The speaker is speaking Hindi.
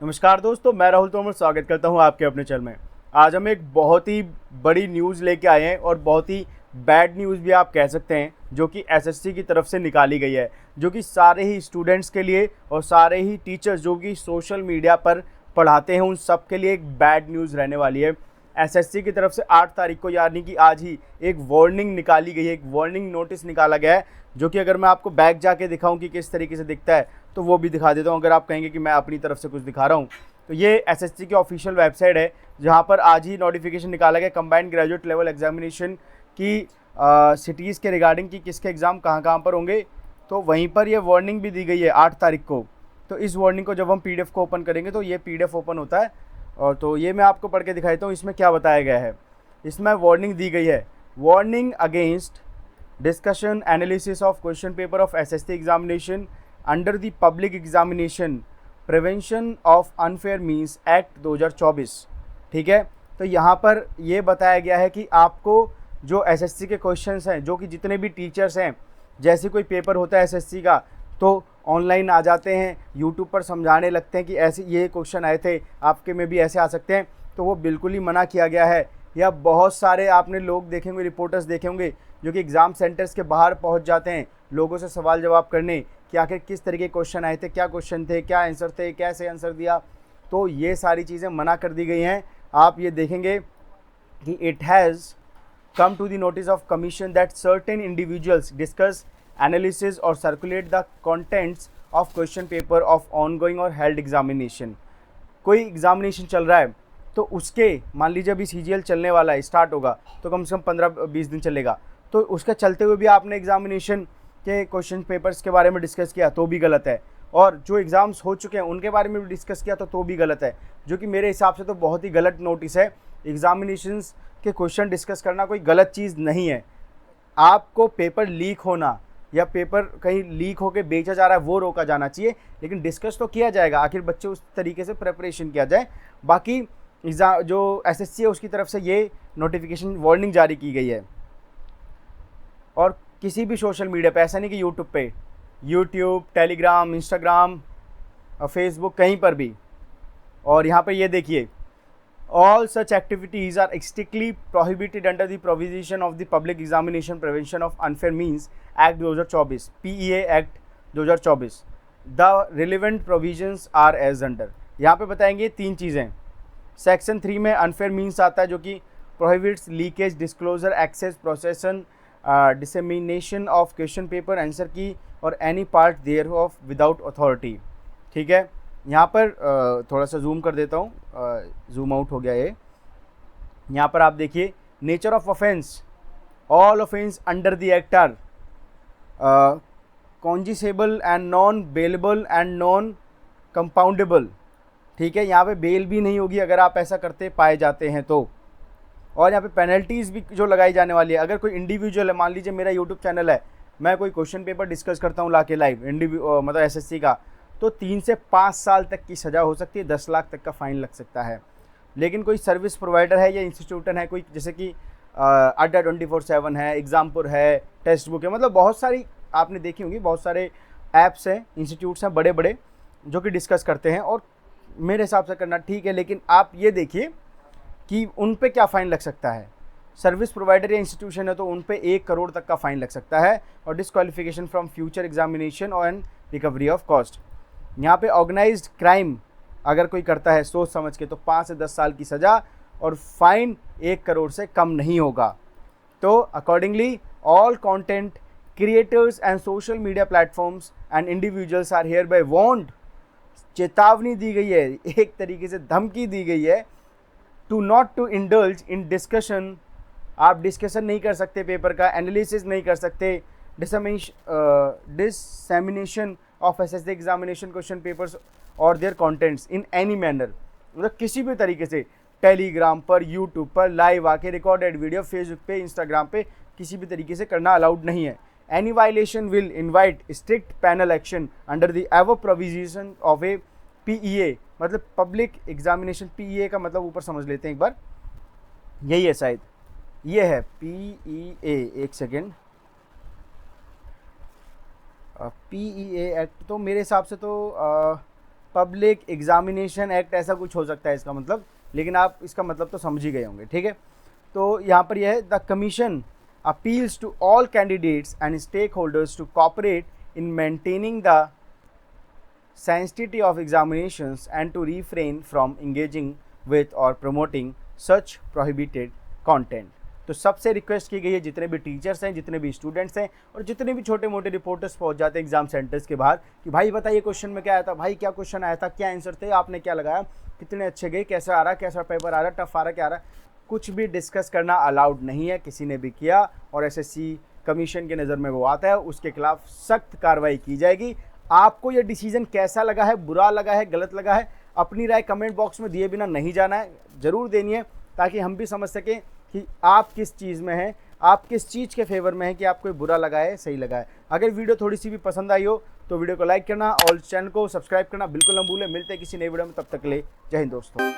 नमस्कार दोस्तों, मैं राहुल तोमर स्वागत करता हूं आपके अपने चैनल में। आज हम एक बहुत ही बड़ी न्यूज़ लेके आए हैं और बहुत ही बैड न्यूज़ भी आप कह सकते हैं, जो कि एसएससी की तरफ से निकाली गई है, जो कि सारे ही स्टूडेंट्स के लिए और सारे ही टीचर्स जो कि सोशल मीडिया पर पढ़ाते हैं उन सब के लिए एक बैड न्यूज़ रहने वाली है। एसएससी की तरफ से 8 तारीख को, यानी कि आज ही, एक वार्निंग निकाली गई है, एक वार्निंग नोटिस निकाला गया है, जो कि अगर मैं आपको बैक जाके दिखाऊं कि किस तरीके से दिखता है तो वो भी दिखा देता हूं, अगर आप कहेंगे कि मैं अपनी तरफ से कुछ दिखा रहा हूं। तो ये एसएससी की ऑफिशियल वेबसाइट है, जहां पर आज ही नोटिफिकेशन निकाला गया कंबाइंड ग्रेजुएट लेवल एग्जामिनेशन की सिटीज़ के रिगार्डिंग कि किसके एग्ज़ाम कहाँ कहाँ पर होंगे। तो वहीं पर ये वार्निंग भी दी गई है 8 तारीख को। तो इस वार्निंग को जब हम पीडीएफ को ओपन करेंगे तो ये पीडीएफ ओपन होता है, और तो ये मैं आपको पढ़ के दिखाता हूँ इसमें क्या बताया गया है। इसमें वार्निंग दी गई है, warning against discussion analysis of question paper of SSC examination under the public examination prevention of unfair means act 2024। ठीक है, तो यहाँ पर ये बताया गया है कि आपको जो एसएससी के क्वेश्चंस हैं, जो कि जितने भी टीचर्स हैं, जैसे कोई पेपर होता है एसएससी का तो ऑनलाइन आ जाते हैं, यूट्यूब पर समझाने लगते हैं कि ऐसे ये क्वेश्चन आए थे, आपके में भी ऐसे आ सकते हैं, तो वो बिल्कुल ही मना किया गया है। या बहुत सारे आपने लोग देखे होंगे, रिपोर्टर्स देखे होंगे, जो कि एग्ज़ाम सेंटर्स के बाहर पहुंच जाते हैं लोगों से सवाल जवाब करने कि आखिर किस तरीके के क्वेश्चन आए थे, क्या क्वेश्चन थे, क्या आंसर थे, कैसे आंसर दिया। तो ये सारी चीज़ें मना कर दी गई हैं। आप ये देखेंगे कि it has come to the notice of commission that certain individuals discuss, analysis or circulate the contents of question paper of ongoing or held examination। कोई एग्जामिनेशन चल रहा है तो उसके, मान लीजिए अभी सीजीएल चलने वाला है, स्टार्ट होगा तो कम से कम 15-20 दिन चलेगा, तो उसके चलते हुए भी आपने एग्जामिनेशन के क्वेश्चन पेपर्स के बारे में डिस्कस किया तो भी गलत है, और जो एग्ज़ाम्स हो चुके हैं उनके बारे में भी डिस्कस किया तो भी गलत है, जो कि मेरे हिसाब से तो बहुत ही गलत नोटिस है। एग्जामिनेशंस के क्वेश्चन डिस्कस करना कोई गलत चीज़ नहीं है। आपको पेपर लीक होना या पेपर कहीं लीक होकर बेचा जा रहा है वो रोका जाना चाहिए, लेकिन डिस्कस तो किया जाएगा, आखिर बच्चे उस तरीके से प्रिपरेशन किया जाए। बाकी एग्ज़ाम जो एसएससी है उसकी तरफ से ये नोटिफिकेशन वार्निंग जारी की गई है। और किसी भी सोशल मीडिया पे, ऐसा नहीं कि यूट्यूब, टेलीग्राम, इंस्टाग्राम, फेसबुक, कहीं पर भी। और यहाँ पे ये देखिए, all such activities are strictly prohibited under the provision of the Public Examination Prevention of Unfair Means Act 2024, PEA Act 2024। The relevant provisions are as under। यहाँ पे बताएंगे 3 चीज़ें। सेक्शन 3 में अनफेयर मीन्स आता है, जो कि prohibits leakage, disclosure, access, processing, dissemination of question paper, answer key और any part thereof without authority. ठीक है, यहाँ पर थोड़ा सा जूम कर देता हूँ, जूम आउट हो गया ये। यहाँ पर आप देखिए, nature of offence, all offence under the act are cognizable and non bailable and non compoundable. ठीक है, यहाँ पे बेल भी नहीं होगी अगर आप ऐसा करते पाए जाते हैं तो। और यहाँ पे पेनल्टीज़ भी जो लगाई जाने वाली है, अगर कोई इंडिविजुअल है, मान लीजिए मेरा यूट्यूब चैनल है, मैं कोई क्वेश्चन पेपर डिस्कस करता हूँ लाके लाइव, मतलब एसएससी का, तो 3 से 5 साल तक की सज़ा हो सकती है, 10 लाख तक का फ़ाइन लग सकता है। लेकिन कोई सर्विस प्रोवाइडर है या इंस्टीट्यूशन है कोई, जैसे कि अड्डा 24/7 है, एग्जामपुर है, टेक्स्ट बुक है, मतलब बहुत सारी आपने देखी होंगी, बहुत सारे ऐप्स हैं, इंस्टीट्यूट्स हैं बड़े बड़े जो कि डिस्कस करते हैं, और मेरे हिसाब से करना ठीक है। लेकिन आप ये देखिए कि उन पे क्या फ़ाइन लग सकता है। सर्विस प्रोवाइडर या इंस्टीट्यूशन है तो उन पे 1 करोड़ तक का फ़ाइन लग सकता है, और डिस्क्वालिफिकेशन फ्रॉम फ्यूचर एग्जामिनेशन और एंड रिकवरी ऑफ कॉस्ट। यहाँ पे ऑर्गेनाइज्ड क्राइम अगर कोई करता है सोच समझ के तो 5 से 10 साल की सज़ा, और फाइन 1 करोड़ से कम नहीं होगा। तो accordingly all content creators and social media platforms and individuals are hereby warned, चेतावनी दी गई है, एक तरीके से धमकी दी गई है, to not to indulge in discussion. आप डिस्कशन नहीं कर सकते पेपर का, एनालिसिस नहीं कर सकते, dissemination of SSC examination question papers और their contents in any manner, मतलब किसी भी तरीके से, टेलीग्राम पर, यूट्यूब पर लाइव आके रिकॉर्डेड वीडियो, फेसबुक पे, इंस्टाग्राम पे, किसी भी तरीके से करना अलाउड नहीं है। Any violation will invite strict panel action under the above provision of A PEA, मतलब पब्लिक एग्जामिनेशन। पीईए का मतलब ऊपर समझ लेते हैं एक बार, यही है शायद, ये है पीईए, एक सेकेंड, पीईए एक्ट, तो मेरे हिसाब से तो पब्लिक एग्जामिनेशन एक्ट ऐसा कुछ हो सकता है इसका मतलब, लेकिन आप इसका मतलब तो समझ ही गए होंगे, ठीक है। तो यहाँ पर यह है, the commission appeals to all candidates and stakeholders to cooperate in maintaining the sanctity of examinations and to refrain from engaging with or promoting such prohibited content। तो सबसे रिक्वेस्ट की गई है, जितने भी टीचर्स हैं, जितने भी स्टूडेंट्स हैं और जितने भी छोटे मोटे रिपोर्टर्स पहुंच जाते हैं एग्जाम सेंटर्स के बाहर, कि भाई बताइए क्वेश्चन में क्या आया था, भाई क्या क्वेश्चन आया था, क्या आंसर थे, आपने क्या लगाया, कितने अच्छे गए, कैसा आ रहा, कैसा पेपर आ रहा, टफ आ रहा, क्या आ रहा, कुछ भी डिस्कस करना अलाउड नहीं है। किसी ने भी किया और एसएससी कमीशन की नज़र में वो आता है, उसके खिलाफ सख्त कार्रवाई की जाएगी। आपको ये डिसीजन कैसा लगा है, बुरा लगा है, गलत लगा है, अपनी राय कमेंट बॉक्स में दिए बिना नहीं जाना है, ज़रूर देनी है, ताकि हम भी समझ सकें कि आप किस चीज़ में हैं, आप किस चीज़ के फेवर में हैं, कि आपको बुरा लगा है, सही लगा है। अगर वीडियो थोड़ी सी भी पसंद आई हो तो वीडियो को लाइक करना और चैनल को सब्सक्राइब करना बिल्कुल न भूलें। मिलते हैं किसी नई वीडियो में, तब तक के लिए जय हिंद दोस्तों।